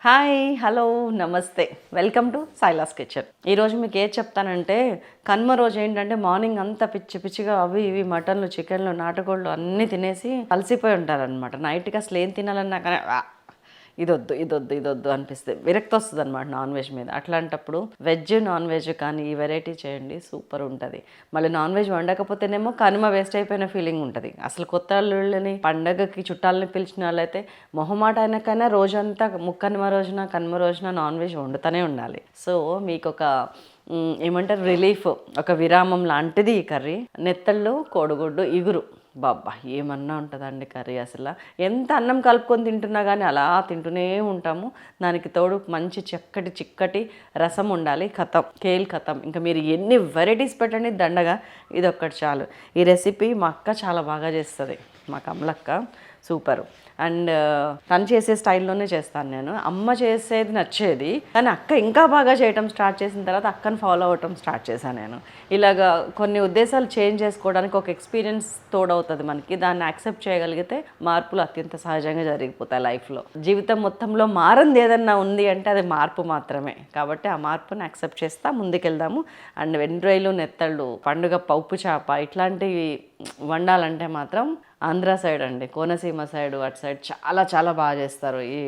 Hi hello నమస్తే welcome to Silas kitchen. ఈరోజు మీకు ఏది చెప్తానంటే కనుమ రోజు ఏంటంటే మార్నింగ్ అంతా పిచ్చి పిచ్చిగా అవి ఇవి మటన్లు చికెన్లు నాటుకోళ్ళు అన్నీ తినేసి అలసిపోయి ఉంటారనమాట. నైట్కి అసలు ఏం తినాలన్నా కానీ ఇదొద్దు అనిపిస్తుంది, విరక్తి వస్తుంది అనమాట నాన్ వెజ్ మీద. అట్లాంటప్పుడు వెజ్ నాన్ వెజ్ కానీ ఈ వెరైటీ చేయండి, సూపర్ ఉంటుంది. మళ్ళీ నాన్ వెజ్ వండకపోతేనేమో కనుమ వేస్ట్ అయిపోయిన ఫీలింగ్ ఉంటుంది. అసలు కొత్త అల్లుళ్ళని పండగకి చుట్టాలని పిలిచిన వాళ్ళైతే మొహమాట అయినాకైనా రోజంతా కనుమ రోజున నాన్ వెజ్ వండుతూనే ఉండాలి. సో మీకు ఒక ఏమంటారు రిలీఫ్, ఒక విరామం లాంటిది ఈ కర్రీ. నెత్తళ్ళు కోడిగుడ్డు ఇగురు, బాబ్బా ఏమన్నా ఉంటుందండి కర్రీ. అసలు ఎంత అన్నం కలుపుకొని తింటున్నా కానీ అలా తింటూనే ఉంటాము. దానికి తోడు మంచి చిక్కటి రసం ఉండాలి. కథం. ఇంకా మీరు ఎన్ని వెరైటీస్ పెట్టండి దండగా, ఇది ఒక్కటి చాలు. ఈ రెసిపీ మా అక్క చాలా బాగా చేస్తుంది, మా కమలక్క సూపరు. అండ్ తను చేసే స్టైల్లోనే చేస్తాను నేను. అమ్మ చేసేది నచ్చేది, కానీ అక్క ఇంకా బాగా చేయటం స్టార్ట్ చేసిన తర్వాత అక్కను ఫాలో అవ్వటం స్టార్ట్ చేశాను నేను. ఇలాగా కొన్ని ఉద్దేశాలు చేంజ్ చేసుకోవడానికి ఒక ఎక్స్పీరియన్స్ తోడవుతుంది మనకి. దాన్ని యాక్సెప్ట్ చేయగలిగితే మార్పులు అత్యంత సహజంగా జరిగిపోతాయి లైఫ్లో. జీవితం మొత్తంలో మారంది ఏదన్నా ఉంది అంటే అది మార్పు మాత్రమే. కాబట్టి ఆ మార్పుని యాక్సెప్ట్ చేస్తా ముందుకెళ్దాము. అండ్ వెండ్రాయిలు నెత్తళ్ళు, పండుగ పప్పు చేప ఇట్లాంటివి వండాలంటే మాత్రం ఆంధ్ర సైడ్ అండి, కోనసీమ సైడ్ అటు సైడ్ చాలా బాగా చేస్తారు ఈ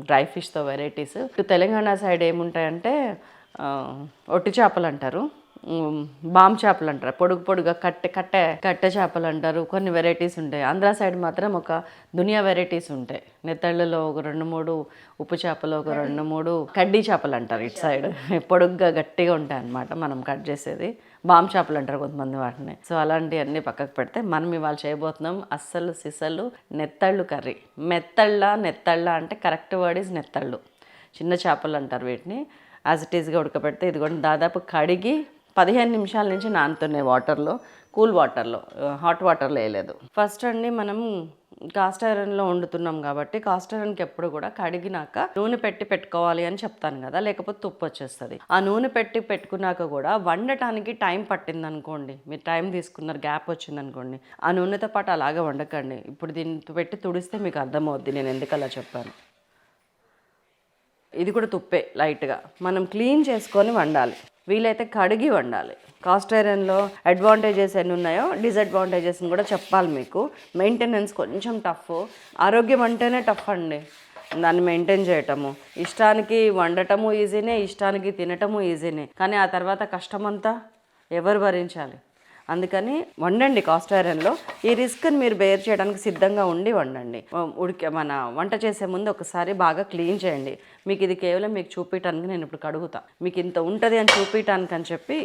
డ్రై ఫిష్తో వెరైటీస్. తెలంగాణ సైడ్ ఏముంటాయంటే ఒట్టి చేపలు అంటారు, బామ్ చేపలు అంటారు, పొడుగా కట్టె చేపలు అంటారు. కొన్ని వెరైటీస్ ఉంటాయి. ఆంధ్ర సైడ్ మాత్రం ఒక దునియా వెరైటీస్ ఉంటాయి. నెత్తళ్ళలో ఒక 2-3, ఉప్పు చేపలు ఒక 2-3, కడ్డీ చేపలు అంటారు ఇటు సైడ్, పొడుగ్గా గట్టిగా ఉంటాయి అన్నమాట. మనం కట్ చేసేది బామ్ చేపలు అంటారు కొంతమంది వాటిని. సో అలాంటివన్నీ పక్కకు పెడితే మనం ఇవాళ చేయబోతున్నాం అస్సలు సిసలు నెత్తళ్ళు కర్రీ. నెత్తళ్ళ అంటే కరెక్ట్ వర్డ్ ఈజ్ నెత్తళ్ళు. చిన్న చేపలు అంటారు వీటిని. యాజ్ ఇట్ ఈస్గా ఉడకబెడితే ఇదిగోండి దాదాపు కడిగి 15 నిమిషాల నుంచి నానుతున్నాయి వాటర్లో, కూల్ వాటర్లో, హాట్ వాటర్లో వేయలేదు. ఫస్ట్ అండి మనం కాస్ట్ ఐరన్లో వండుతున్నాం కాబట్టి కాస్ట్ ఐరన్కి ఎప్పుడు కూడా కడిగినాక నూనె పెట్టుకోవాలి అని చెప్తాను కదా, లేకపోతే తుప్పు వచ్చేస్తుంది. ఆ నూనె పెట్టుకున్నాక కూడా వండటానికి టైం పట్టింది అనుకోండి, మీరు టైం తీసుకున్నారు, గ్యాప్ వచ్చింది అనుకోండి, ఆ నూనెతో పాటు అలాగే వండకండి. ఇప్పుడు దీన్ని పెట్టి తుడిస్తే మీకు అర్థమవుద్ది నేను ఎందుకు అలా చెప్పాను. ఇది కూడా తుప్పే లైట్గా. మనం క్లీన్ చేసుకొని వండాలి, వీలైతే కడిగి వండాలి. కాస్ట్ ఐరన్లో అడ్వాంటేజెస్ ఎన్ని ఉన్నాయో డిసడ్వాంటేజెస్ని కూడా చెప్పాలి మీకు. మెయింటెనెన్స్ కొంచెం టఫ్. ఆరోగ్యం అంటేనే టఫ్ అండి, దాన్ని మెయింటైన్ చేయటము. ఇష్టానికి వండటము ఈజీనే, ఇష్టానికి తినటము ఈజీనే, కానీ ఆ తర్వాత కష్టమంతా ఎవరు భరించాలి? అందుకని వండండి కాస్ట్ ఐరన్లో. ఈ రిస్క్ని మీరు బేర్ చేయడానికి సిద్ధంగా ఉండి వండండి. మన వంట చేసే ముందు ఒకసారి బాగా క్లీన్ చేయండి. మీకు ఇది కేవలం మీకు చూపించడానికి నేను ఇప్పుడు కడుగుతా, మీకు ఇంత ఉంటుంది అని చూపించడానికి అని చెప్పి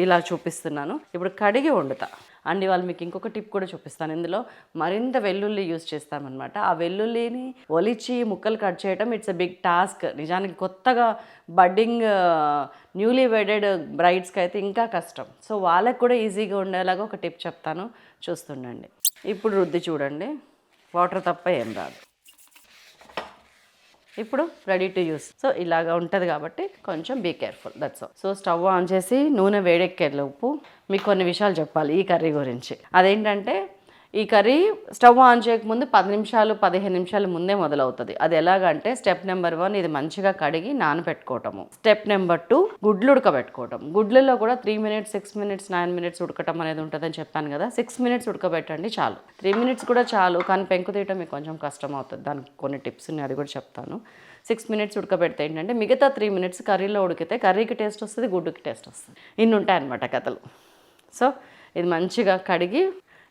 ఇలా చూపిస్తున్నాను. ఇప్పుడు కడిగి వండుతా. అండ్ ఇవాళ మీకు ఇంకొక టిప్ కూడా చూపిస్తాను. ఇందులో మరింత వెల్లుల్లి యూజ్ చేస్తామన్నమాట. ఆ వెల్లుల్లిని ఒలిచి ముక్కలు కట్ చేయడం ఇట్స్ ఎ బిగ్ టాస్క్. నిజానికి కొత్తగా బడ్డింగ్ న్యూలీ వెడెడ్ బ్రైడ్స్కి అయితే ఇంకా కష్టం. సో వాళ్ళకి కూడా ఈజీగా ఉండేలాగా ఒక టిప్ చెప్తాను, చూస్తుండండి. ఇప్పుడు రుద్ది చూడండి, వాటర్ తప్ప ఏం రాదు. ఇప్పుడు రెడీ టు యూస్. సో ఇలాగా ఉంటుంది కాబట్టి కొంచెం be careful, that's all. So stove on చేసి నూనె వేడెక్కేలోపు మీకు కొన్ని విషయాలు చెప్పాలి ఈ కర్రీ గురించి. అదేంటంటే ఈ కర్రీ స్టవ్ ఆన్ చేయకముందు 10-15 నిమిషాలు ముందే మొదలవుతుంది. అది ఎలాగంటే స్టెప్ నెంబర్ 1 ఇది మంచిగా కడిగి నానబెట్టుకోవటము. స్టెప్ నెంబర్ 2 గుడ్లు ఉడకబెట్టుకోవటం. గుడ్లలో కూడా 3 మినిట్స్ 6 మినిట్స్ 9 మినిట్స్ ఉడకటం అనేది ఉంటుందని చెప్పాను కదా. 6 మినిట్స్ ఉడకబెట్టండి చాలు. 3 మినిట్స్ కూడా చాలు, కానీ పెంకు తీయటం మీకు కొంచెం కష్టం అవుతుంది. దానికి కొన్ని టిప్స్ ఉన్నాయి, అది కూడా చెప్తాను. 6 మినిట్స్ ఉడకబెడితే ఏంటంటే మిగతా 3 మినిట్స్ కర్రీలో ఉడికితే కర్రీకి టేస్ట్ వస్తుంది, గుడ్డుకి టేస్ట్ వస్తుంది. ఇన్ని ఉంటాయన్నమాట కథలు. సో ఇది మంచిగా కడిగి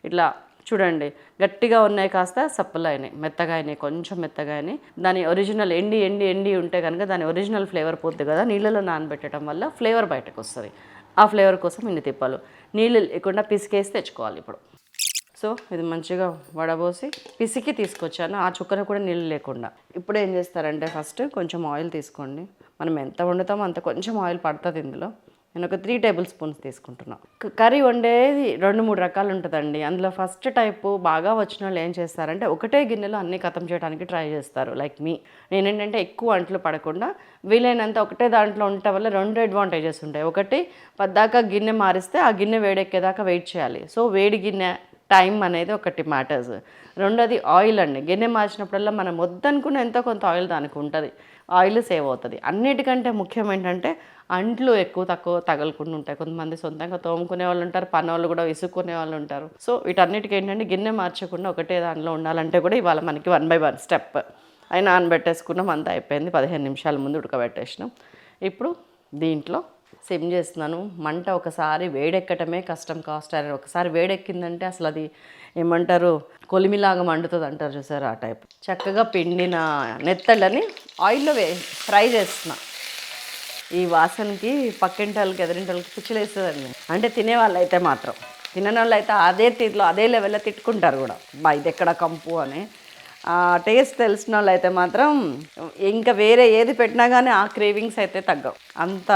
ఇట్లా చూడండి, గట్టిగా ఉన్నాయి కాస్త సప్పలు అయినాయి, మెత్తగా అయినాయి, కొంచెం మెత్తగా అయినాయి. దాని ఒరిజినల్ ఎండి ఉంటే కనుక దాని ఒరిజినల్ ఫ్లేవర్ పోతుంది కదా. నీళ్ళలో నానబెట్టడం వల్ల ఫ్లేవర్ బయటకు వస్తుంది. ఆ ఫ్లేవర్ కోసం ఇన్ని తిప్పాలు. నీళ్ళు లేకుండా పిసికేసి తెచ్చుకోవాలి ఇప్పుడు. సో ఇది మంచిగా వడబోసి పిసికి తీసుకొచ్చాను, ఆ చుక్కను కూడా నీళ్ళు లేకుండా. ఇప్పుడు ఏం చేస్తారంటే ఫస్ట్ కొంచెం ఆయిల్ తీసుకోండి. మనం ఎంత వండుతామో అంత కొంచెం ఆయిల్ పడుతుంది ఇందులో. నేను ఒక 3 టేబుల్ స్పూన్స్ తీసుకుంటున్నాను. కర్రీ వండేది 2-3 రకాలు ఉంటుందండి. అందులో ఫస్ట్ టైపు బాగా వచ్చిన వాళ్ళు ఏం చేస్తారంటే ఒకటే గిన్నెలో అన్నీ ఖతం చేయడానికి ట్రై చేస్తారు, లైక్ మీ. నేనేంటంటే ఎక్కువ అంట్లు పడకుండా వీలైనంత ఒకటే దాంట్లో ఉండటం వల్ల 2 అడ్వాంటేజెస్ ఉంటాయి. ఒకటి, పద్దాకా గిన్నె మారిస్తే ఆ గిన్నె వేడెక్కేదాకా వెయిట్ చేయాలి. సో వేడి గిన్నె టైం అనేది ఒకటి మ్యాటర్స్. రెండోది ఆయిల్ అండి. గిన్నె మార్చినప్పుడల్లా మనం వద్దనుకున్న ఎంతో కొంత ఆయిల్ దానికి ఉంటుంది. ఆయిల్ సేవ్ అవుతుంది. అన్నిటికంటే ముఖ్యం ఏంటంటే అంట్లు ఎక్కువ తక్కువ తగలకుండా ఉంటాయి. కొంతమంది సొంతంగా తోముకునే వాళ్ళు ఉంటారు, పనోళ్ళు కూడా విసుక్కునే వాళ్ళు ఉంటారు. సో వీటన్నిటికీ ఏంటంటే గిన్నె మార్చకుండా ఒకటే దానిలో ఉండాలంటే కూడా ఇవాళ మనకి 1 by 1 స్టెప్. అవి నానబెట్టేసుకున్నాం, అంతా అయిపోయింది. 15 నిమిషాల ముందు ఉడకబెట్టేసినాం. ఇప్పుడు దీంట్లో సిమ్ చేస్తున్నాను. మంట ఒకసారి వేడెక్కటమే కష్టం. కాస్ట్ ఐరన్ ఒకసారి వేడెక్కిందంటే అసలు అది ఏమంటారు, కొలిమిలాగా మండుతుంది అంటారు చూసారు, ఆ టైప్. చక్కగా పిండిన నెత్తళ్ళని ఆయిల్లో ఫ్రై చేస్తున్నా. ఈ వాసనకి పక్కింటి వాళ్ళకి ఎదిరింటి వాళ్ళకి పిచ్చిలేస్తుందండి. అంటే తినేవాళ్ళు అయితే మాత్రం, తినని వాళ్ళు అయితే అదే తీరులో అదే లెవెల్లో తిట్టుకుంటారు కూడా, బా ఇది ఎక్కడ కంపు అని. ఆ టేస్ట్ తెలిసిన వాళ్ళు అయితే మాత్రం ఇంకా వేరే ఏది పెట్టినా కానీ ఆ క్రేవింగ్స్ అయితే తగ్గవు. అంత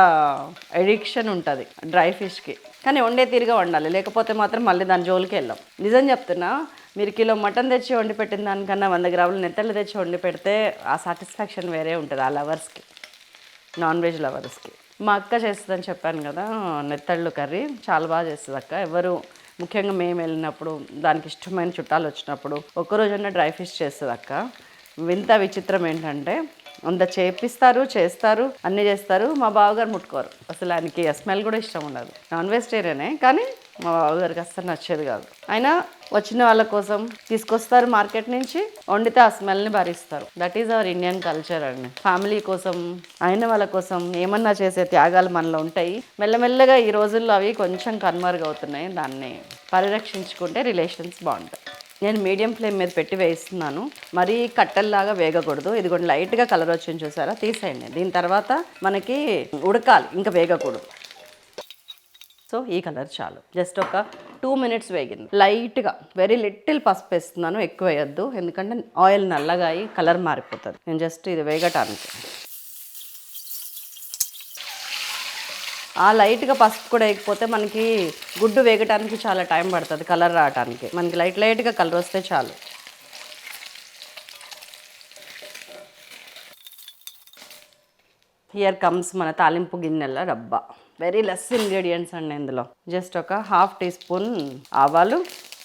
ఎడిక్షన్ ఉంటుంది డ్రై ఫిష్కి. కానీ వండే తీరుగా వండాలి, లేకపోతే మాత్రం మళ్ళీ దాని జోలికి వెళ్ళాం. నిజం చెప్తున్నా, మీరు కిలో మటన్ తెచ్చి వండి పెట్టిన దానికన్నా 100 గ్రాములు నెత్తళ్ళు తెచ్చి వండి పెడితే ఆ సాటిస్ఫాక్షన్ వేరే ఉంటుంది ఆ లవర్స్కి, నాన్ వెజ్ లవర్స్కి. మా అక్క చేస్తుందని చెప్పాను కదా, నెత్తళ్ళు కర్రీ చాలా బాగా చేస్తుంది అక్క. ఎవరు ముఖ్యంగా మేము వెళ్ళినప్పుడు, దానికి ఇష్టమైన చుట్టాలు వచ్చినప్పుడు ఒక్కరోజన్నా డ్రై ఫిష్ చేస్తుంది అక్క. వింత విచిత్రం ఏంటంటే అంత చేస్తారు, అన్నీ చేస్తారు. మా బావగారు ముట్టుకోరు అసలు. ఆయనకి ఆ స్మెల్ కూడా ఇష్టం ఉండదు. నాన్ వెజిటేరియనే కానీ మా బావగారికి అస్సలు నచ్చేది కాదు. అయినా వచ్చిన వాళ్ళ కోసం తీసుకొస్తారు మార్కెట్ నుంచి, వండితే ఆ స్మెల్ని భరిస్తారు. That is our Indian culture అండి. ఫ్యామిలీ కోసం, అయిన వాళ్ళ కోసం ఏమన్నా చేసే త్యాగాలు మనలో ఉంటాయి. మెల్లమెల్లగా ఈ రోజుల్లో అవి కొంచెం కనుమరుగవుతున్నాయి. దాన్ని పరిరక్షించుకుంటే రిలేషన్స్ బాగుంటాయి. నేను మీడియం ఫ్లేమ్ మీద పెట్టి వేస్తున్నాను. మరీ కట్టెల్లాగా వేగకూడదు. ఇదిగోండి లైట్గా కలర్ వచ్చింది చూసారా, తీసేయండి. దీని తర్వాత మనకి ఉడకాలి, ఇంకా వేగకూడదు. సో ఈ కలర్ చాలు, జస్ట్ ఒక 2 minutes వేగింది. లైట్గా వెరీ లిటిల్ పసుపు వేస్తున్నాను, ఎక్కువ వేయద్దు, ఎందుకంటే ఆయిల్ నల్లగా అయ్యి కలర్ మారిపోతుంది. నేను జస్ట్ ఇది వేగటానికి. ఆ లైట్గా పసుపు కూడా వేయకపోతే మనకి గుడ్డు వేగటానికి చాలా టైం పడుతుంది, కలర్ రావడానికి. మనకి లైట్గా కలర్ వస్తే చాలు. హియర్ కమ్స్ మన తాలింపు గిన్నెల డబ్బా. వెరీ లెస్ ఇంగ్రీడియంట్స్ అండి ఇందులో. జస్ట్ ఒక 1/2 teaspoon ఆవాలు,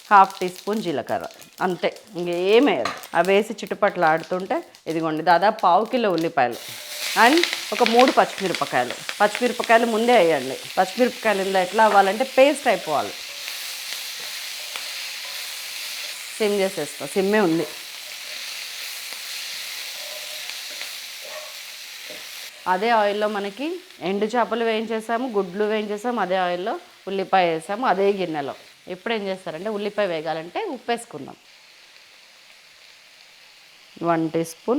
1/2 teaspoon జీలకర్ర, అంతే, ఇంకేమేయదు. అవి వేసి చిట్టుపట్లు ఆడుతుంటే ఇదిగోండి దాదాపు 1/2 kilo ఉల్లిపాయలు అండ్ ఒక 3 పచ్చిమిరపకాయలు. పచ్చిమిరపకాయలు ముందే వేయండి. పచ్చిమిరపకాయలు ఇందులో ఎట్లా అవ్వాలంటే పేస్ట్ అయిపోవాలి. సిమ్ చేసేస్తా, సిమ్మే ఉంది. అదే ఆయిల్లో మనకి ఎండు చేపలు వేయించేసాము, గుడ్లు వేయించేసాము, అదే ఆయిల్లో ఉల్లిపాయ వేసాము, అదే గిన్నెలో. ఇప్పుడు ఏం చేస్తారంటే ఉల్లిపాయ వేగాలంటే ఉప్పు వేసుకుందాం. 1 teaspoon,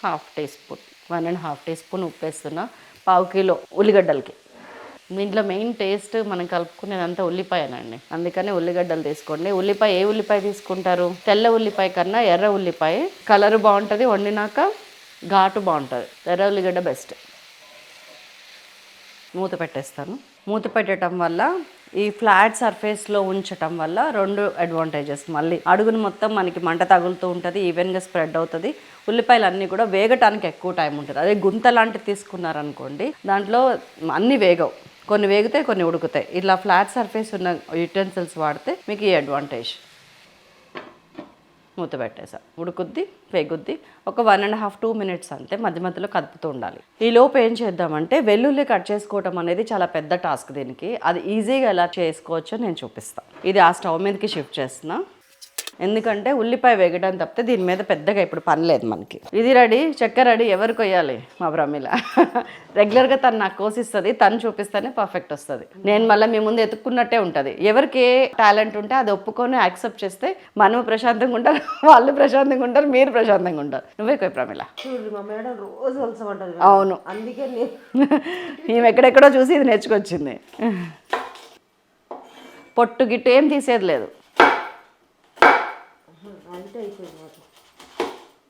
1/2 teaspoon, 1.5 teaspoon ఉప్పు వేస్తున్నా 1/2 kilo ఉల్లిగడ్డలకి. దీంట్లో మెయిన్ టేస్ట్ మనం కలుపుకునేదంతా ఉల్లిపాయనండి, అందుకని ఉల్లిగడ్డలు తీసుకోండి. ఉల్లిపాయ ఏ ఉల్లిపాయ తీసుకుంటారు? తెల్ల ఉల్లిపాయ కన్నా ఎర్ర ఉల్లిపాయ కలర్ బాగుంటుంది, వండినాక ఘాటు బాగుంటుంది. ఎర్ర ఉల్లిగడ్డ బెస్ట్. మూత పెట్టేస్తాను. మూత పెట్టడం వల్ల, ఈ ఫ్లాట్ సర్ఫేస్లో ఉంచటం వల్ల 2 అడ్వాంటేజెస్. మళ్ళీ అడుగును మొత్తం మనకి మంట తగులుతూ ఉంటుంది, ఈవెన్గా స్ప్రెడ్ అవుతుంది. ఉల్లిపాయలు అన్నీ కూడా వేగటానికి ఎక్కువ టైం ఉంటుంది. అదే గుంత లాంటివి తీసుకున్నారనుకోండి, దాంట్లో అన్నీ వేగవు, కొన్ని వేగుతాయి, కొన్ని ఉడుకుతాయి. ఇట్లా ఫ్లాట్ సర్ఫేస్ ఉన్న యుటెన్సిల్స్ వాడితే మీకు ఈ అడ్వాంటేజ్. మూత పెట్టేసా, ఉడుకుద్ది, వేగుద్ది. ఒక 1.5-2 minutes అంతే, మధ్య మధ్యలో కదుపుతూ ఉండాలి. ఈ లోపు ఏం చేద్దామంటే వెల్లుల్లి కట్ చేసుకోవటం అనేది చాలా పెద్ద టాస్క్ దీనికి. అది ఈజీగా ఎలా చేసుకోవచ్చో నేను చూపిస్తాను. ఇది ఆ స్టవ్ మీదకి షిఫ్ట్ చేస్తున్నా, ఎందుకంటే ఉల్లిపాయ వేగడం తప్పితే దీని మీద పెద్దగా ఇప్పుడు పని లేదు మనకి. ఇది రెడీ, చెక్క రెడీ. ఎవరు కొయ్యాలి? మా ప్రమిళ. రెగ్యులర్గా తను నాకు కోసిస్తుంది, తను చూపిస్తేనే పర్ఫెక్ట్ వస్తుంది. నేను మళ్ళీ మీ ముందు ఎత్తుక్కున్నట్టే ఉంటుంది. ఎవరికి ఏ టాలెంట్ ఉంటే అది ఒప్పుకొని యాక్సెప్ట్ చేస్తే మనము ప్రశాంతంగా ఉంటారు, వాళ్ళు ప్రశాంతంగా ఉంటారు, మీరు ప్రశాంతంగా ఉంటారు. నువ్వే కొయ్య ప్రమిళ. అవును, అందుకే మేము ఎక్కడెక్కడో చూసి ఇది నేర్చుకొచ్చింది. పొట్టు గిట్టు ఏం తీసేది లేదు.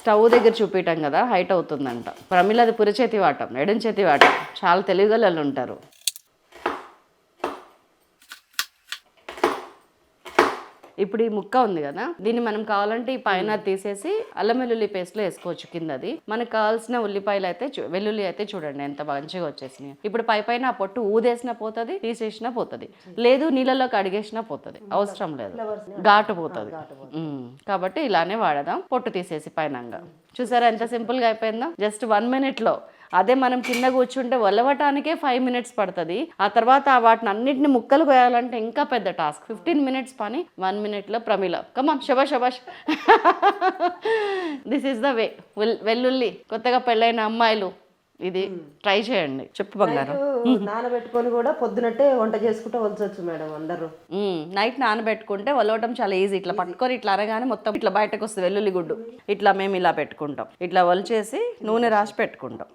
స్టవ్ దగ్గర చూపించటం కదా హైట్ అవుతుందంట. ప్రమిళ అది పురి చేతి వాటం, ఎడం చేతి వాటం. చాలా తెలివిగలలు ఉంటారు. ఇప్పుడు ఈ ముక్క ఉంది కదా, దీన్ని మనం కావాలంటే ఈ పైన తీసేసి అల్లం వెల్లుల్లి పేస్ట్లో వేసుకోవచ్చు కిందది. మనకు కావాల్సిన ఉల్లిపాయలు అయితే వెల్లుల్లి అయితే చూడండి ఎంత మంచిగా వచ్చేసినాయి. ఇప్పుడు పైన ఆ పొట్టు ఊదేసినా పోతుంది, తీసేసినా పోతుంది, లేదు నీళ్ళలో కడిగేసినా పోతుంది, అవసరం లేదు, ఘాటు పోతుంది. కాబట్టి ఇలానే వాడదాం, పొట్టు తీసేసి పైనంగా. చూసారా ఎంత సింపుల్గా అయిపోయిందో, జస్ట్ 1 minute. అదే మనం కింద కూర్చుంటే వలవటానికే 5 minutes పడుతుంది. ఆ తర్వాత వాటిని అన్నింటిని ముక్కలు కోయాలంటే ఇంకా పెద్ద టాస్క్. 15 minutes పని 1 minute ప్రమీల. కమాన్, శబాష్ శబాష్. This is the way. వెల్లుల్లి కొత్తగా పెళ్ళైన అమ్మాయిలు ఇది ట్రై చేయండి. చెప్పు బంగారం. నానబెట్టుకొని కూడా పొద్దునట్టే వంట చేసుకుంటే వలసొచ్చు మేడం అందరూ. నైట్ నానబెట్టుకుంటే వలవటం చాలా ఈజీ. ఇట్లా పట్టుకొని ఇట్లా అనగానే మొత్తం ఇట్లా బయటకు వస్తుంది వెల్లుల్లి గుడ్డు. ఇట్లా మేము ఇలా పెట్టుకుంటాం, ఇట్లా వలిచేసి నూనె రాసి పెట్టుకుంటాం.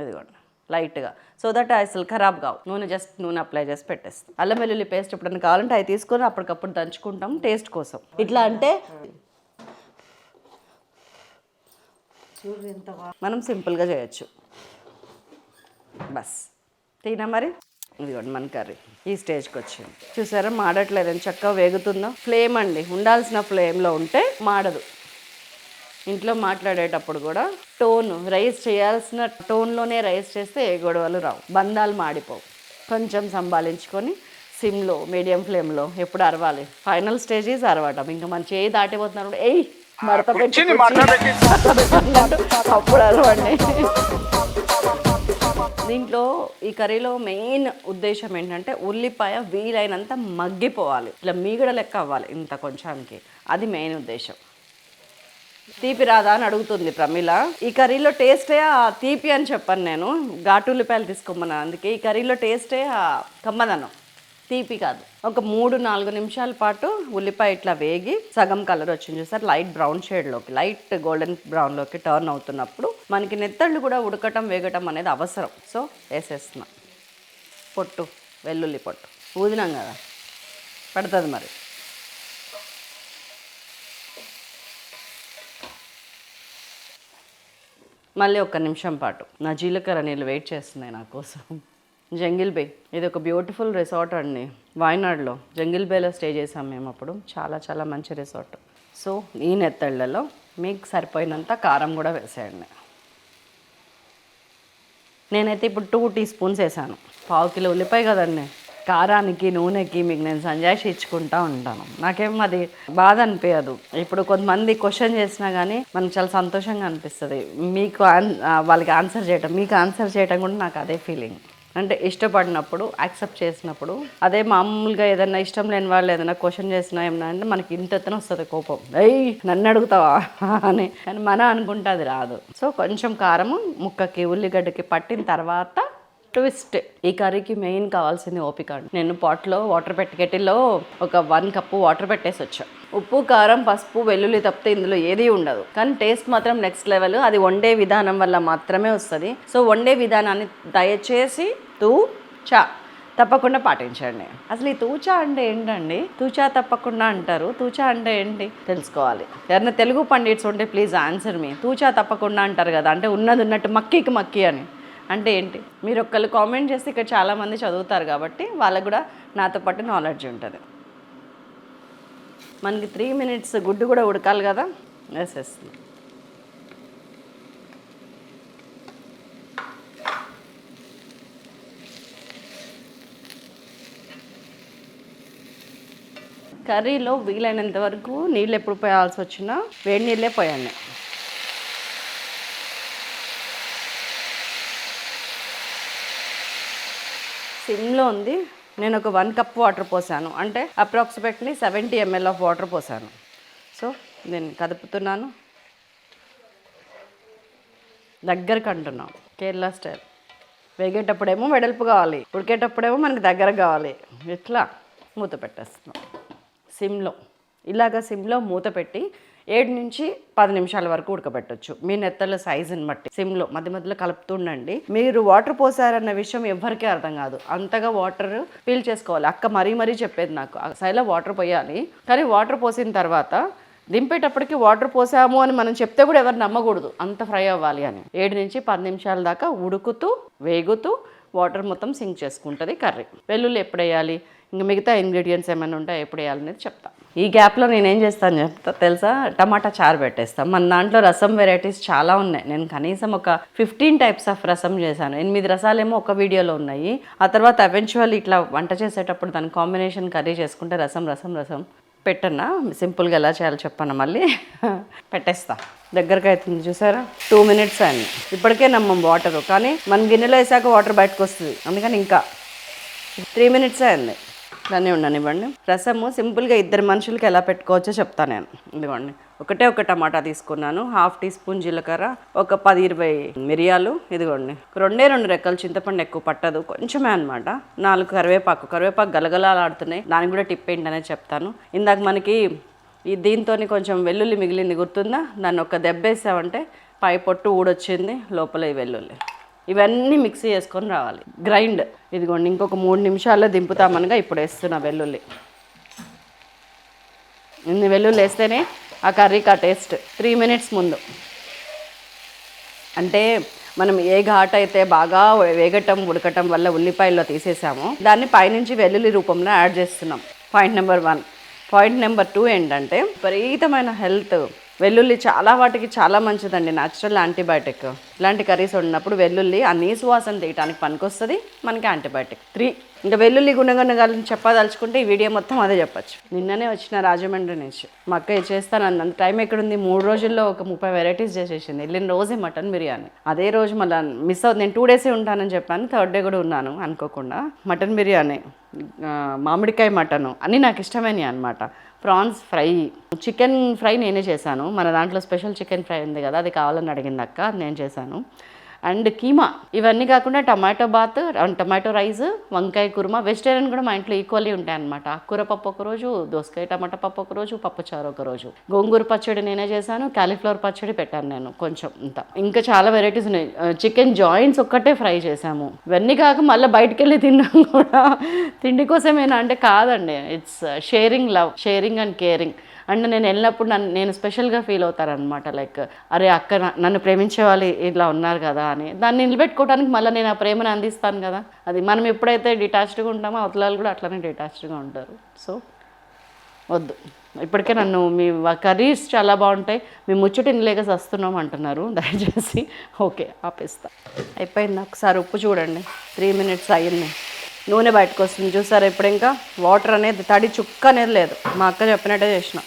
ఇదిగోండి లైట్గా, సో దట్ అసలు ఖరాబ్ కావు. నూనె అప్లై చేసి పెట్టేస్తాం. అల్లం వెల్లుల్లి పేస్ట్ ఎప్పుడైనా కావాలంటే అవి తీసుకొని అప్పటికప్పుడు దంచుకుంటాం టేస్ట్ కోసం. ఇట్లా అంటే మనం సింపుల్గా చేయొచ్చు. బస్ తినా మరి. ఇదిగోండి మన కర్రీ ఈ స్టేజ్కి వచ్చింది. చూసారా మాడట్లేదని చక్కగా వేగుతుందో. ఫ్లేమ్ అండి ఉండాల్సిన ఫ్లేమ్లో ఉంటే మాడదు. ఇంట్లో మాట్లాడేటప్పుడు కూడా టోన్ రైస్ చేయాల్సిన టోన్లోనే రైస్ చేస్తే ఏ గొడవలు రావు, బంధాలు మాడిపోవు. కొంచెం సంభాలించుకొని సిమ్లో మీడియం ఫ్లేమ్లో ఎప్పుడు అరవాలి. ఫైనల్ స్టేజ్ ఈజ్ అరవటం. ఇంకా మన చేయి దాటిపోతున్నారు, ఏయ్ మడత పెట్టి అప్పుడు అరవండి. దీంట్లో ఈ కర్రీలో మెయిన్ ఉద్దేశం ఏంటంటే ఉల్లిపాయ వీలైనంత మగ్గిపోవాలి, ఇట్లా మీగడ లెక్క అవ్వాలి ఇంత కొంచెంకి. అది మెయిన్ ఉద్దేశం. తీపి రాదా అని అడుగుతుంది ప్రమీల. ఈ కర్రీలో టేస్టే ఆ తీపి అని చెప్పాను నేను, ఘాటు ఉల్లిపాయలు తీసుకోమన్నా. అందుకే ఈ కర్రీలో టేస్టే ఆ కమ్మదనం, తీపి కాదు. ఒక 3-4 నిమిషాల పాటు ఉల్లిపాయ ఇట్లా వేగి సగం కలర్ వచ్చింది చూసారు, లైట్ బ్రౌన్ షేడ్లోకి, లైట్ గోల్డెన్ బ్రౌన్లోకి టర్న్ అవుతున్నప్పుడు మనకి నెత్తళ్ళు కూడా ఉడకటం వేగటం అనేది అవసరం. సో వేసేస్తున్నాం పొట్టు, వెల్లుల్లి పొట్టు ఊదినాం కదా పడుతుంది మరి. మళ్ళీ 1 నిమిషం పాటు నా జీలకర్ర నీళ్ళు వెయిట్ చేస్తున్నాయి నా కోసం. జంగిల్ బే, ఇది ఒక బ్యూటిఫుల్ రిసార్ట్ అండి, వాయనాడులో జంగిల్ బేలో స్టే చేసాం మేము అప్పుడు. చాలా చాలా మంచి రిసార్ట్. సో ఈ నెత్తళ్ళలో మీకు సరిపోయినంత కారం కూడా వేసేయండి. నేనైతే ఇప్పుడు 2 teaspoons వేసాను. 1/2 కిలో ఉల్లిపాయ కదండి, కారానికి నూనెకి మీకు నేను సంజాయిషి ఇచ్చుకుంటా ఉంటాను. నాకేం అది బాధ అనిపించదు. ఇప్పుడు కొంతమంది క్వశ్చన్ చేసినా కానీ మనకు చాలా సంతోషంగా అనిపిస్తుంది. మీకు వాళ్ళకి ఆన్సర్ చేయటం, మీకు ఆన్సర్ చేయటం కూడా నాకు అదే ఫీలింగ్. అంటే ఇష్టపడినప్పుడు, యాక్సెప్ట్ చేసినప్పుడు. అదే మామూలుగా ఏదైనా ఇష్టం లేని వాళ్ళు ఏదైనా క్వశ్చన్ చేసినా ఏమన్నా అంటే మనకి ఇంతెత్తన వస్తుంది కోపం, అయ్యి నన్ను అడుగుతావా అని. కానీ మనం అనుకుంటే అది రాదు. సో కొంచెం కారము ముక్కకి ఉల్లిగడ్డకి పట్టిన తర్వాత ట్విస్ట్. ఈ కర్రీకి మెయిన్ కావాల్సింది ఓపిక. నేను పాట్లో వాటర్ కెటిల్లో ఒక 1 cup వాటర్ పెట్టేసి వచ్చా. ఉప్పు, కారం, పసుపు, వెల్లుల్లి తప్పితే ఇందులో ఏది ఉండదు. కానీ టేస్ట్ మాత్రం నెక్స్ట్ లెవెల్. అది వండే విధానం వల్ల మాత్రమే వస్తుంది. సో వండే విధానాన్ని దయచేసి తూచా తప్పకుండా పాటించండి. అసలు ఈ తూచా అంటే ఏంటండి? తూచా తప్పకుండా అంటారు. తూచా అంటే ఏంటి తెలుసుకోవాలి. ఎవరైనా తెలుగు పండిట్స్ ఉంటే ప్లీజ్ ఆన్సర్ మీ. తూచా తప్పకుండా అంటారు కదా, అంటే ఉన్నది ఉన్నట్టు మక్కికి మక్కి అని అంటే ఏంటి? మీరు ఒక్కళ్ళు కామెంట్ చేస్తే ఇక్కడ చాలామంది చదువుతారు కాబట్టి వాళ్ళకు కూడా నాతో పాటు నాలెడ్జ్ ఉంటుంది. మనకి 3 minutes గుడ్డు కూడా ఉడకాలి కదా, వేసేస్తుంది. కర్రీలో వీలైనంత వరకు నీళ్ళు ఎప్పుడు పోయాల్సి వచ్చినా వేడి నీళ్ళే పోయండి. సిమ్లో ఉంది. నేను ఒక 1 cup వాటర్ పోసాను, అంటే అప్రాక్సిమేట్లీ 70 ml ఆఫ్ వాటర్ పోసాను. సో నేను కదుపుతున్నాను, దగ్గరకు అంటున్నాం కేరళ స్టైల్. వేగేటప్పుడేమో వెడల్పు కావాలి, ఉడికేటప్పుడేమో మనకి దగ్గర కావాలి. ఇట్లా మూత పెట్టేస్తున్నాం సిమ్లో. ఇలాగ సిమ్లో మూత పెట్టి 7 నుంచి 10 నిమిషాల వరకు ఉడకబెట్టచ్చు, మీ నెత్తల సైజుని బట్టి. సిమ్లో మధ్య మధ్యలో కలుపుతుండండి. మీరు వాటర్ పోసారన్న విషయం ఎవ్వరికీ అర్థం కాదు, అంతగా వాటర్ పీల్ చేసుకోవాలి. అక్క మరీ చెప్పేది నాకు, సైలో వాటర్ పోయాలి, కానీ వాటర్ పోసిన తర్వాత దింపేటప్పటికి వాటర్ పోసాము అని మనం చెప్తే కూడా ఎవరు నమ్మకూడదు, అంత ఫ్రై అవ్వాలి అని. 7 నుంచి 10 నిమిషాల దాకా ఉడుకుతూ వేగుతూ వాటర్ మొత్తం సింక్ చేసుకుంటుంది కర్రీ. వెల్లుల్లి ఎప్పుడు వేయాలి? ఇంకా మిగతా ఇంగ్రీడియంట్స్ ఏమైనా ఉంటాయో ఎప్పుడు వేయాలనేది చెప్తా. ఈ గ్యాప్లో నేనేం చేస్తాను చెప్తా తెలుసా, టమాటా చారు పెట్టేస్తాను. మన దాంట్లో రసం వెరైటీస్ చాలా ఉన్నాయి. నేను కనీసం ఒక 15 టైప్స్ ఆఫ్ రసం చేశాను. 8 రసాలేమో ఒక వీడియోలో ఉన్నాయి. ఆ తర్వాత ఎవెన్చువల్లీ ఇట్లా వంట చేసేటప్పుడు దాని కాంబినేషన్ కర్రీ చేసుకుంటే రసం రసం రసం పెట్టన్నా, సింపుల్గా ఎలా చేయాలో చెప్పాను, మళ్ళీ పెట్టేస్తా. దగ్గరకు అవుతుంది చూసారా, 2 మినిట్స్ అయింది. ఇప్పటికే నమ్మం వాటర్, కానీ మన గిన్నెలో వేసాక వాటర్ బయటకు వస్తుంది, అందుకని ఇంకా 3 మినిట్స్ అయింది. ఇట్లానే ఉండనివ్వండి. రసము సింపుల్గా 2 మనుషులకి ఎలా పెట్టుకోవచ్చో చెప్తాను నేను. ఇదిగోండి, ఒక టమాటా తీసుకున్నాను, 1/2 టీ స్పూన్ జీలకర్ర, ఒక 10-20 మిరియాలు, ఇదిగోండి 2 రెక్కలు చింతపండు, ఎక్కువ పట్టదు, కొంచెమే అనమాట. 4 కరివేపాకు గలగలాడుతున్నాయి. దానికి కూడా టిప్ ఏంటనేది చెప్తాను. ఇందాక మనకి దీంతో కొంచెం వెల్లుల్లి మిగిలింది, గుర్తుందా? దాన్ని ఒక దెబ్బేసామంటే పై పొట్టు ఊడొచ్చింది, లోపల ఈ వెల్లుల్లి. ఇవన్నీ మిక్సీ చేసుకొని రావాలి, గ్రైండ్. ఇదిగోండి, ఇంకొక 3 నిమిషాల్లో దింపుతామనగా ఇప్పుడు వేస్తున్నా వెల్లుల్లి. ఇన్ని వెల్లుల్లి వేస్తేనే ఆ కర్రీకి ఆ టేస్ట్. 3 మినిట్స్ ముందు అంటే మనం ఏ ఘాట్ అయితే బాగా ఉడకటం వల్ల ఉల్లిపాయల్లో తీసేసామో దాన్ని పైనుంచి వెల్లుల్లి రూపంలో యాడ్ చేస్తున్నాం. Point number 1. పాయింట్ నెంబర్ 2 ఏంటంటే విపరీతమైన హెల్త్. వెల్లుల్లి చాలా వాటికి చాలా మంచిదండి, న్యాచురల్ యాంటీబయాటిక్. ఇలాంటి కర్రీస్ వండినప్పుడు వెల్లుల్లి ఆ నీసు వాసన తీయటానికి పనికొస్తుంది, మనకి యాంటీబయాటిక్. 3. ఇంకా వెల్లుల్లి గుణగణాలను చెప్పదలుచుకుంటే ఈ వీడియో మొత్తం అదే చెప్పచ్చు. నిన్ననే వచ్చిన రాజమండ్రి నుంచి మా అక్క చేస్తాను అంత టైం ఎక్కడుంది, 3 రోజుల్లో ఒక 30 వెరైటీస్ చేసేసింది. వెళ్ళిన రోజే మటన్ బిర్యానీ, అదే రోజు మళ్ళీ మిస్ అవుతుంది. నేను 2 డేసే ఉంటానని చెప్పాను, 3rd డే కూడా ఉన్నాను అనుకోకుండా. మటన్ బిర్యానీ, మామిడికాయ మటను అన్నీ నాకు ఇష్టమైనవి అనమాట. ప్రాన్స్ ఫ్రై, చికెన్ ఫ్రై నేనే చేశాను. మన దాంట్లో స్పెషల్ చికెన్ ఫ్రై ఉంది కదా, అది కావాలని అడిగింది అక్క, అది నేను చేశాను. అండ్ కీమా, ఇవన్నీ కాకుండా టమాటో బాత్, టమాటో రైస్, వంకాయ కుర్మా. వెజిటేరియన్ కూడా మా ఇంట్లో ఈక్వల్లీ ఉంటాయన్నమాట. ఆకుకూర పప్పు ఒకరోజు, దోసకాయ టమాటా పప్పు ఒకరోజు, పప్పుచారు ఒకరోజు, గోంగూర పచ్చడి నేనే చేశాను, క్యాలీఫ్లవర్ పచ్చడి పెట్టాను నేను కొంచెం ఇంత. ఇంకా చాలా వెరైటీస్ ఉన్నాయి. చికెన్ జాయింట్స్ ఒక్కటే ఫ్రై చేసాము. ఇవన్నీ కాక మళ్ళీ బయటకు వెళ్ళి తిన్నాం కూడా. తిండి కోసమేనా అంటే కాదండి, it's sharing love, sharing and caring. And నేను వెళ్ళినప్పుడు నేను స్పెషల్గా ఫీల్ అవుతారనమాట. లైక్ అరే అక్క నన్ను ప్రేమించే వాళ్ళు ఇలా ఉన్నారు కదా అని, దాన్ని నిలబెట్టుకోవడానికి మళ్ళీ నేను ఆ ప్రేమను అందిస్తాను కదా. అది మనం ఎప్పుడైతే డిటాచ్డ్గా ఉంటామో అవతలాలు కూడా అట్లనే డిటాచ్డ్గా ఉంటారు. సో వద్దు, ఇప్పటికే నన్ను మీ కర్రీస్ చాలా బాగుంటాయి, మీ ముచ్చటిని లేక వస్తున్నాం అంటున్నారు, దయచేసి ఓకే ఆపేస్తా. అయిపోయింది. ఒకసారి ఉప్పు చూడండి, 3 మినిట్స్ అయ్యింది. నూనె బయటకు వస్తుంది చూసారా. ఇప్పుడు ఇంకా వాటర్ అనేది తడి చుక్క అనేది లేదు, మా అక్క చెప్పినట్టే చేసిన.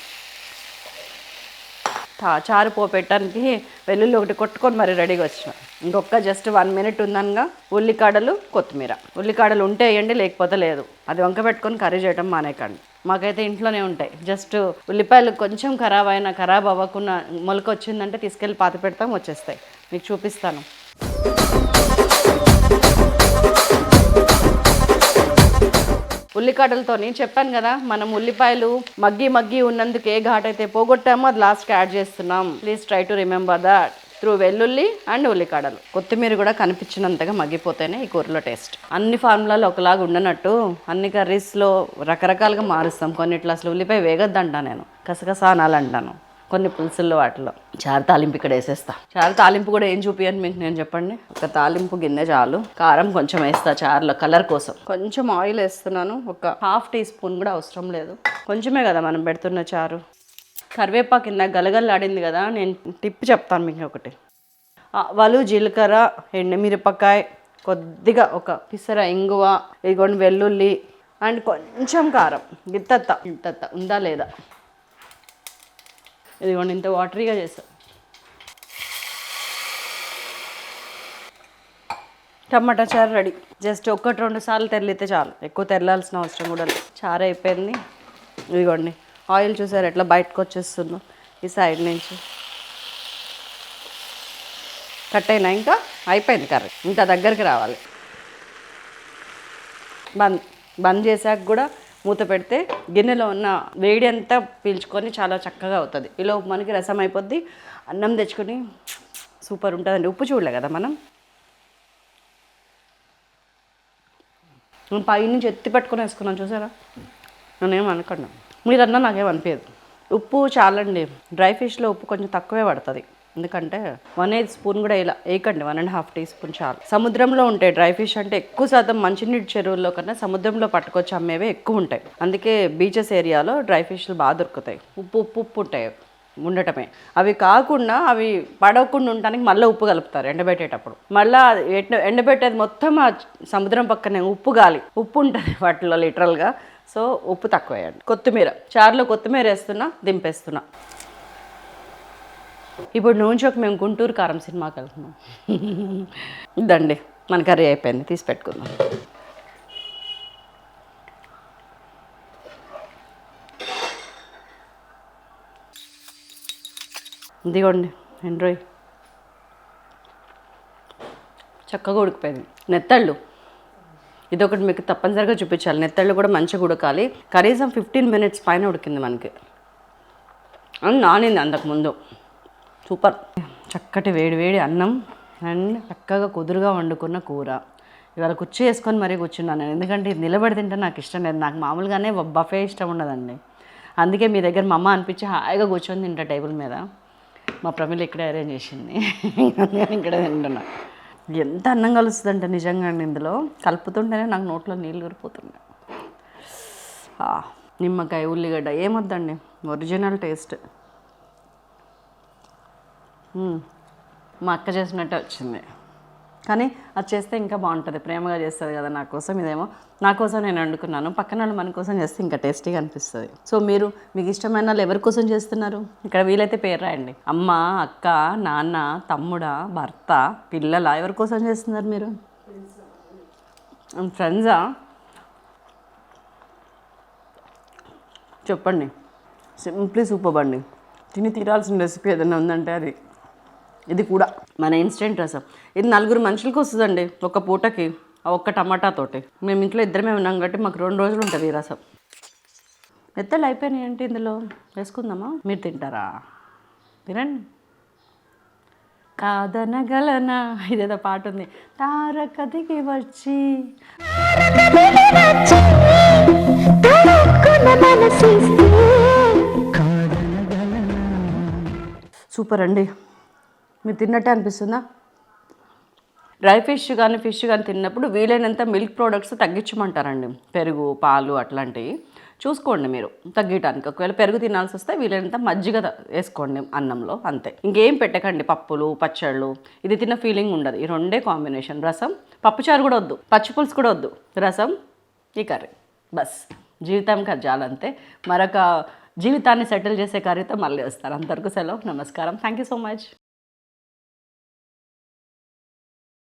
చారు పోపెట్టడానికి వెల్లుల్లి ఒకటి కొట్టుకొని మరి రెడీగా వచ్చిన. ఇంకొక జస్ట్ 1 మినిట్ ఉందనగా ఉల్లికాడలు, కొత్తిమీర. ఉల్లికాడలు ఉంటే వేయండి, లేకపోతే లేదు. అది వంక పెట్టుకొని కర్రీ చేయడం మానేకండి. మాకైతే ఇంట్లోనే ఉంటాయి. జస్ట్ ఉల్లిపాయలు కొంచెం ఖరాబ్ అవ్వకుండా మొలక వచ్చిందంటే తీసుకెళ్ళి పాతి పెడతాం, వచ్చేస్తాయి. మీకు చూపిస్తాను. ఉల్లికాడలతోని చెప్పాను కదా, మనం ఉల్లిపాయలు మగ్గి ఉన్నందుకు ఏ ఘాట్ అయితే పోగొట్టామో అది లాస్ట్కి యాడ్ చేస్తున్నాం. Please try to remember that. Through వెల్లుల్లి అండ్ ఉల్లికాడలు. కొత్తిమీర కూడా కనిపించినంతగా మగ్గిపోతేనే ఈ కూరలో టేస్ట్. అన్ని ఫార్ములాలు ఒకలాగా ఉండనట్టు అన్ని కర్రీస్లో రకరకాలుగా మారుస్తాం. కొన్నిట్లో అసలు ఉల్లిపాయ వేగొద్దంటా నేను, కసకసా అనాలంటాను. కొన్ని పులుసుల్లో వాటిలో. చారు తాలింపు ఇక్కడ వేసేస్తా. చారు తాలింపు కూడా ఏం చూపియను మీకు నేను, చెప్పండి. ఒక తాలింపు గిన్నె చాలు. కారం కొంచెం వేస్తా చారులో కలర్ కోసం. కొంచెం ఆయిల్ వేస్తున్నాను, ఒక 1/2 టీ స్పూన్ కూడా అవసరం లేదు, కొంచెమే కదా మనం పెడుతున్న చారు. కరివేపాకు కింద గలగల్లాడింది కదా, నేను టిప్ చెప్తాను మీకు ఒకటి. ఆవాలు, జీలకర్ర, ఎండుమిరపకాయ, కొద్దిగా ఒక పిసర ఇంగువ, ఇదిగోండి వెల్లుల్లి అండ్ కొంచెం కారం. ఇంత ఉందా లేదా, ఇదిగోండి ఇంత వాటరీగా చేస్తా. టమాటా చారు రెడీ. జస్ట్ 1-2 సార్లు తెల్లితే చాలు, ఎక్కువ తెల్లాల్సిన అవసరం కూడా లేదు. చారు అయిపోయింది. ఇదిగోండి ఆయిల్ చూసారు ఎట్లా బయటకు వచ్చేస్తుందో ఈ సైడ్ నుంచి. కట్ అయినా ఇంకా అయిపోయింది కర్రీ, ఇంకా దగ్గరికి రావాలి. బంద్ చేశాక కూడా మూత పెడితే గిన్నెలో ఉన్న వేడి అంతా పీల్చుకొని చాలా చక్కగా అవుతుంది. ఇలా మనకి రసం అయిపోద్ది, అన్నం తెచ్చుకొని సూపర్ ఉంటుందండి. ఉప్పు చూడలే కదా మనం, పై నుంచి ఎత్తి పెట్టుకొని వేసుకున్నాను చూసారా. నేనేం అనుకున్నాను, మీరన్నా నాకేం అనిపించదు. ఉప్పు చాలండి, డ్రై ఫిష్లో ఉప్పు కొంచెం తక్కువే పడుతుంది. ఎందుకంటే 1/8 స్పూన్ కూడా ఇలా వేయకండి, 1.5 టీ స్పూన్ చాలు. సముద్రంలో ఉంటాయి డ్రై ఫిష్ అంటే ఎక్కువ శాతం మంచినీటి చెరువుల్లో కన్నా సముద్రంలో పట్టుకొచ్చి అమ్మేవే ఎక్కువ ఉంటాయి. అందుకే బీచెస్ ఏరియాలో డ్రై ఫిష్లు బాగా దొరుకుతాయి. ఉప్పు ఉంటాయి ఉండటమే. అవి కాకుండా అవి పడవకుండా ఉండటానికి మళ్ళీ ఉప్పు కలుపుతారు ఎండబెట్టేటప్పుడు. మళ్ళీ ఎండబెట్టేది మొత్తం ఆ సముద్రం పక్కనే ఉప్పు ఉంటుంది వాటిలో లిటరల్గా. సో ఉప్పు తక్కువ వేయండి. కొత్తిమీర, చారులో కొత్తిమీర వేస్తున్నా, దింపేస్తున్నా. ఇప్పుడు నూనెచోక మేము గుంటూరు కారం సినిమాకి వెళ్తున్నాం. ఇదండి మన కర్రీ అయిపోయింది, తీసి పెట్టుకుందాం. ఇదిగోండి ఎండ్రోయ్ చక్కగా ఉడికిపోయింది. నెత్తళ్ళు ఇదొకటి మీకు తప్పనిసరిగా చూపించాలి. నెత్తళ్ళు కూడా మంచిగా ఉడకాలి. కనీసం 15 మినిట్స్ పైన ఉడికింది మనకి. అని నానింది అంతకుముందు. సూపర్. చక్కటి వేడి అన్నం అండ్ చక్కగా కుదురుగా వండుకున్న కూర. ఇవాళ కుర్చీ వేసుకొని మరీ కూర్చున్నాను నేను, ఎందుకంటే ఇది నిలబడి తింటే నాకు ఇష్టం లేదు. నాకు మామూలుగానే బఫే ఇష్టం ఉండదండి. అందుకే మీ దగ్గర మా అమ్మ అనిపించి హాయిగా కూర్చొని తింటా టేబుల్ మీద. మా ప్రమిళ ఇక్కడే అరేంజ్ చేసింది, ఇక్కడే తింటున్నా. ఎంత అన్నం కలుస్తుందంటే నిజంగా ఇందులో కలుపుతుంటేనే నాకు నోట్లో నీళ్ళు ఊరిపోతున్నాయి. నిమ్మకాయ, ఉల్లిగడ్డ ఏమొద్దండి, ఒరిజినల్ టేస్ట్. మా అక్క చేసినట్టే వచ్చింది, కానీ అది చేస్తే ఇంకా బాగుంటుంది. ప్రేమగా చేస్తుంది కదా నా కోసం. ఇదేమో నా కోసం నేను వండుకున్నాను, పక్కన వాళ్ళు మన కోసం చేస్తే ఇంకా టేస్టీగా అనిపిస్తుంది. సో మీకు ఇష్టమైన వాళ్ళు ఎవరి కోసం చేస్తున్నారు? ఇక్కడ వీలైతే పేరు రాయండి. అమ్మ, అక్క, నాన్న, తమ్ముడా, భర్త, పిల్లల, ఎవరి కోసం చేస్తున్నారు మీరు? ఫ్రెండ్సా? చెప్పండి. సింప్లీ సూపర్ అండి. తిని తీరాల్సిన రెసిపీ ఏదైనా ఉందంటే అది ఇది కూడా. మన ఇన్స్టెంట్ రసం ఇది 4 మనుషులకు వస్తుందండి ఒక పూటకి, ఒక్క టమాటాతోటి. మేము ఇంట్లో ఇద్దరమే ఉన్నాం కాబట్టి మాకు 2 రోజులు ఉంటుంది ఈ రసం. నెత్తళ్ళు అయిపోయినాయి అంటే ఇందులో వేసుకుందామా? మీరు తింటారా? తినండి. కాదనగలనా, ఇదేదో పాట ఉంది. తారక దిగి వచ్చి సూపర్ అండి. మీరు తిన్నట్టే అనిపిస్తుందా? డ్రై ఫిష్ కానీ తిన్నప్పుడు వీలైనంత మిల్క్ ప్రోడక్ట్స్ తగ్గించమంటారండి. పెరుగు, పాలు అట్లాంటివి చూసుకోండి మీరు తగ్గటానికి. ఒకవేళ పెరుగు తినాల్సి వస్తే వీలైనంత మజ్జిగ వేసుకోండి అన్నంలో, అంతే. ఇంకేం పెట్టకండి, పప్పులు, పచ్చళ్ళు. ఇది తిన్న ఫీలింగ్ ఉండదు. ఈ 2 కాంబినేషన్. రసం, పప్పుచారు కూడా వద్దు, పచ్చిపులుసు కూడా వద్దు, రసం, ఈ కర్రీ, బస్ జీవితానికి అది చాలంతే. మరొక జీవితాన్ని సెటిల్ చేసే కర్రీతో మళ్ళీ వస్తారు. అంతవరకు సెలవు, నమస్కారం. Thank you so much.